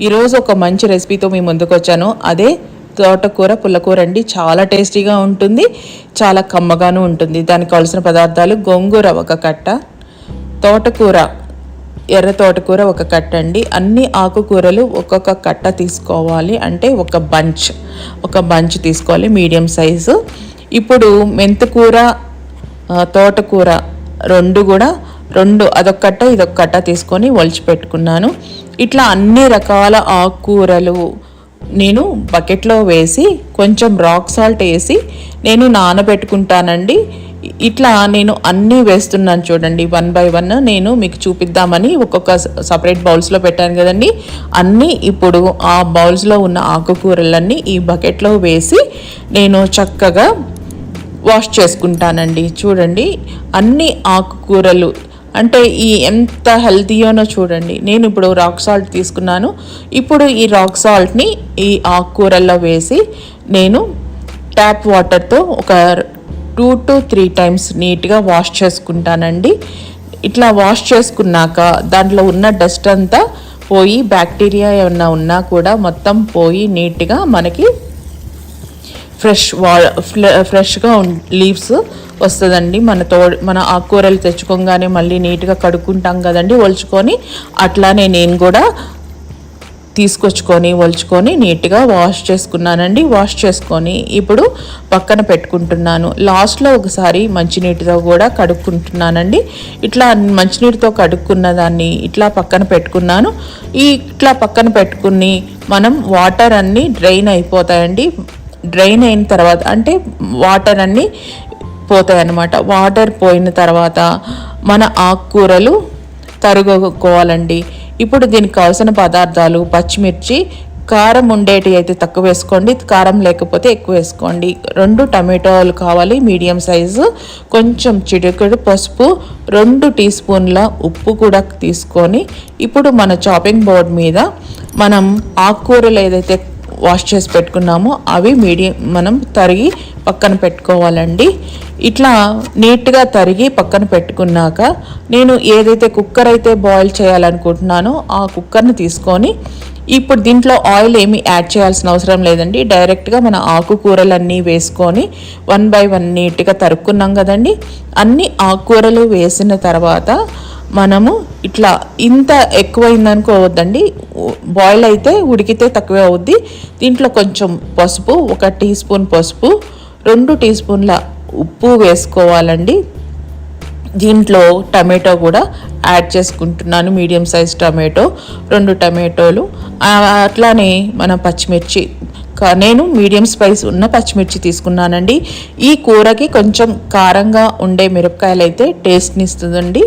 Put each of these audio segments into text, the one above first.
ఈరోజు ఒక మంచి రెసిపీతో మీ ముందుకు వచ్చాను. అదే తోటకూర పుల్లకూర అండి. చాలా టేస్టీగా ఉంటుంది, చాలా కమ్మగాను ఉంటుంది. దానికి కావాల్సిన పదార్థాలు: గోంగూర ఒక కట్ట, తోటకూర ఎర్ర తోటకూర ఒక కట్ట అండి. అన్ని ఆకుకూరలు ఒక్కొక్క కట్ట తీసుకోవాలి, అంటే ఒక బంచ్ తీసుకోవాలి, మీడియం సైజు. ఇప్పుడు మెంతికూర తోటకూర రెండు అదొక కట్ట ఇదొక కట్ట తీసుకొని ఒలిచి పెట్టుకున్నాను. ఇట్లా అన్ని రకాల ఆకుకూరలు నేను బకెట్లో వేసి కొంచెం రాక్ సాల్ట్ వేసి నేను నానబెట్టుకుంటానండి. ఇట్లా నేను అన్నీ వేస్తున్నాను చూడండి, 1 by 1 నేను మీకు చూపిద్దామని ఒక్కొక్క సపరేట్ బౌల్స్లో పెట్టాను కదండి. అన్నీ ఇప్పుడు ఆ బౌల్స్లో ఉన్న ఆకుకూరలన్నీ ఈ బకెట్లో వేసి నేను చక్కగా వాష్ చేసుకుంటానండి. చూడండి, అన్ని ఆకుకూరలు అంటే ఎంత హెల్తీయోనో చూడండి. నేను ఇప్పుడు రాక్ సాల్ట్ తీసుకున్నాను. ఇప్పుడు ఈ రాక్ సాల్ట్ని ఈ ఆకుకూరల్లో వేసి నేను ట్యాప్ వాటర్తో ఒక 2 to 3 times నీట్గా వాష్ చేసుకుంటానండి. ఇట్లా వాష్ చేసుకున్నాక దాంట్లో ఉన్న డస్ట్ అంతా పోయి, బ్యాక్టీరియా ఏమన్నా ఉన్నా కూడా మొత్తం పోయి నీట్గా మనకి ఫ్రెష్గా లీవ్స్ వస్తుందండి. మన ఆకుకూరలు తెచ్చుకోగానే మళ్ళీ నీట్గా కడుక్కుంటాం కదండి ఒలుచుకొని, అట్లానే నేను కూడా తీసుకొచ్చుకొని ఒలుచుకొని నీట్గా వాష్ చేసుకున్నానండి. వాష్ చేసుకొని ఇప్పుడు పక్కన పెట్టుకుంటున్నాను. లాస్ట్లో ఒకసారి మంచినీటితో కూడా కడుక్కుంటున్నానండి. ఇట్లా మంచినీటితో కడుక్కున్న దాన్ని ఇట్లా పక్కన పెట్టుకున్నాను. ఇట్లా పక్కన పెట్టుకుని మనం వాటర్ అన్నీ డ్రైన్ అయిపోతాయండి. డ్రైన్ అయిన తర్వాత అంటే వాటర్ అన్నీ పోతాయి అన్నమాట. వాటర్ పోయిన తర్వాత మన ఆకుకూరలు తరుగుకోవాలండి. ఇప్పుడు దీనికి కావాల్సిన పదార్థాలు: పచ్చిమిర్చి, కారం ఉండేటి అయితే తక్కువ వేసుకోండి, కారం లేకపోతే ఎక్కువ వేసుకోండి. 2 టమాటోలు కావాలి మీడియం సైజు, కొంచెం చిటికెడు పసుపు, 2 teaspoons ఉప్పు కూడా తీసుకొని ఇప్పుడు మన చాపింగ్ బోర్డ్ మీద మనం ఆకుకూరలు ఏదైతే వాష్ చేసి పెట్టుకున్నామో అవి మనం తరిగి పక్కన పెట్టుకోవాలండి. ఇట్లా నీట్గా తరిగి పక్కన పెట్టుకున్నాక నేను ఏదైతే కుక్కర్ అయితే బాయిల్ చేయాలనుకుంటున్నానో ఆ కుక్కర్ని తీసుకొని ఇప్పుడు దీంట్లో ఆయిల్ ఏమీ యాడ్ చేయాల్సిన అవసరం లేదండి. డైరెక్ట్గా మన ఆకుకూరలన్నీ వేసుకొని 1 by 1 నీట్గా తరుక్కున్నాం కదండి. అన్ని ఆకుకూరలు వేసిన తర్వాత మనము ఇట్లా ఇంత ఎక్కువైందనుకోవద్దండి, బాయిల్ అయితే ఉడికితే తక్కువే అవుద్ది. దీంట్లో కొంచెం పసుపు, 1 teaspoon పసుపు, 2 teaspoons ఉప్పు వేసుకోవాలండి. దీంట్లో టమాటో కూడా యాడ్ చేసుకుంటున్నాను, మీడియం సైజ్ టమాటో, 2 టమాటోలు. అట్లానే మన పచ్చిమిర్చి, నేను మీడియం స్పైస్ ఉన్న పచ్చిమిర్చి తీసుకున్నానండి. ఈ కూరకి కొంచెం కారంగా ఉండే మిరపకాయలు అయితే టేస్ట్ని ఇస్తుందండి.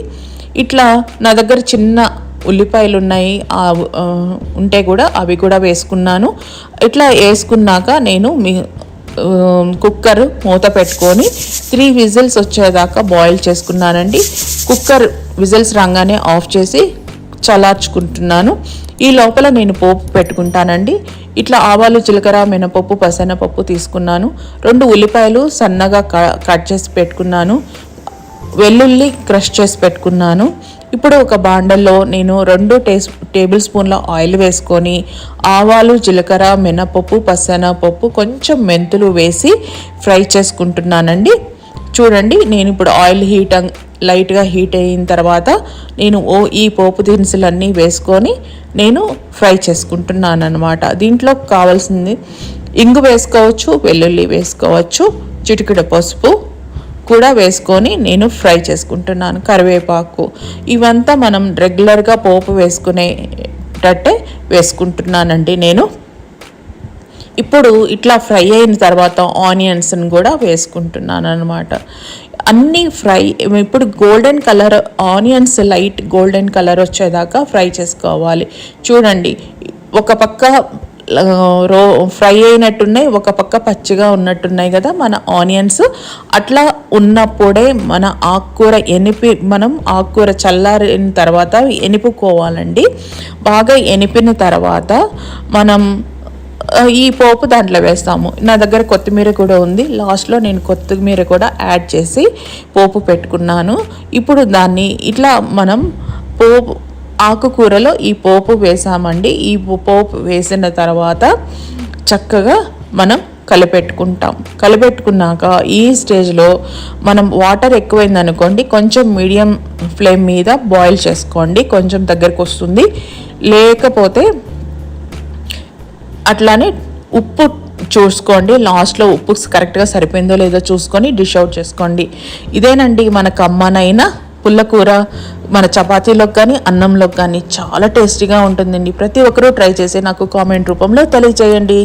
ఇట్లా నా దగ్గర చిన్న ఉల్లిపాయలు ఉన్నాయి, ఉంటే కూడా అవి కూడా వేసుకున్నాను. ఇట్లా వేసుకున్నాక నేను కుక్కర్ మూత పెట్టుకొని 3 whistles వచ్చేదాకా బాయిల్ చేసుకున్నానండి. కుక్కర్ విజిల్స్ రాగానే ఆఫ్ చేసి చల్లార్చుకుంటున్నాను. ఈ లోపల నేను పోపు పెట్టుకుంటానండి. ఇట్లా ఆవాలు, జీలకర్ర, మినపప్పు, పసనపప్పు తీసుకున్నాను. 2 ఉల్లిపాయలు సన్నగా కట్ చేసి పెట్టుకున్నాను. వెల్లుల్లి క్రష్ చేసి పెట్టుకున్నాను. ఇప్పుడు ఒక బాండల్లో నేను 2 tablespoons ఆయిల్ వేసుకొని ఆవాలు, జీలకర్ర, మినపప్పు, పసనపప్పు, కొంచెం మెంతులు వేసి ఫ్రై చేసుకుంటున్నానండి. చూడండి, నేను ఇప్పుడు ఆయిల్ లైట్గా హీట్ అయిన తర్వాత నేను ఈ పోపు దినుసులన్నీ వేసుకొని నేను ఫ్రై చేసుకుంటున్నాను అన్నమాట. దీంట్లో కావాల్సింది ఇంగు వేసుకోవచ్చు, వెల్లుల్లి వేసుకోవచ్చు, చిటికెడు పసుపు కూడా వేసుకొని నేను ఫ్రై చేసుకుంటున్నాను. కరివేపాకు, ఇవంతా మనం రెగ్యులర్గా పోపు వేసుకునేటట్టే వేసుకుంటున్నానండి నేను. ఇప్పుడు ఇట్లా ఫ్రై అయిన తర్వాత ఆనియన్స్ని కూడా వేసుకుంటున్నాను అన్నమాట. అన్నీ ఫ్రై, ఇప్పుడు golden colour onions light golden colour వచ్చేదాకా ఫ్రై చేసుకోవాలి. చూడండి, ఒక పక్క ఫ్రై అయినట్టున్నాయి, ఒక పక్క పచ్చిగా ఉన్నట్టున్నాయి కదా మన ఆనియన్స్. అట్లా ఉన్నప్పుడే మన ఆకుకూర మనం ఆకుకూర చల్లారిన తర్వాత ఎనిపుకోవాలండి. బాగా ఎనిపిన తర్వాత మనం ఈ పోపు దాంట్లో వేస్తాము. నా దగ్గర కొత్తిమీర కూడా ఉంది, లాస్ట్లో నేను కొత్తిమీర కూడా యాడ్ చేసి పోపు పెట్టుకున్నాను. ఇప్పుడు దాన్ని ఇట్లా మనం ఆకుకూరలో ఈ పోపు వేసామండి. ఈ పోపు వేసిన తర్వాత చక్కగా మనం కలిపెట్టుకున్నాక ఈ స్టేజ్లో మనం వాటర్ ఎక్కువైందనుకోండి, కొంచెం మీడియం ఫ్లేమ్ మీద బాయిల్ చేసుకోండి, కొంచెం దగ్గరకు వస్తుంది. లేకపోతే అట్లానే ఉప్పు చూసుకోండి, లాస్ట్లో ఉప్పు కరెక్ట్గా సరిపోయిందో లేదో చూసుకొని డిష్ అవుట్ చేసుకోండి. ఇదేనండి మన కమ్మనైన పుల్లకూర. మన చపాతీలోకి కానీ అన్నంలోకి కానీ చాలా టేస్టీగా ఉంటుందండి. ప్రతి ఒక్కరూ ట్రై చేసి నాకు కామెంట్ రూపంలో తెలియజేయండి.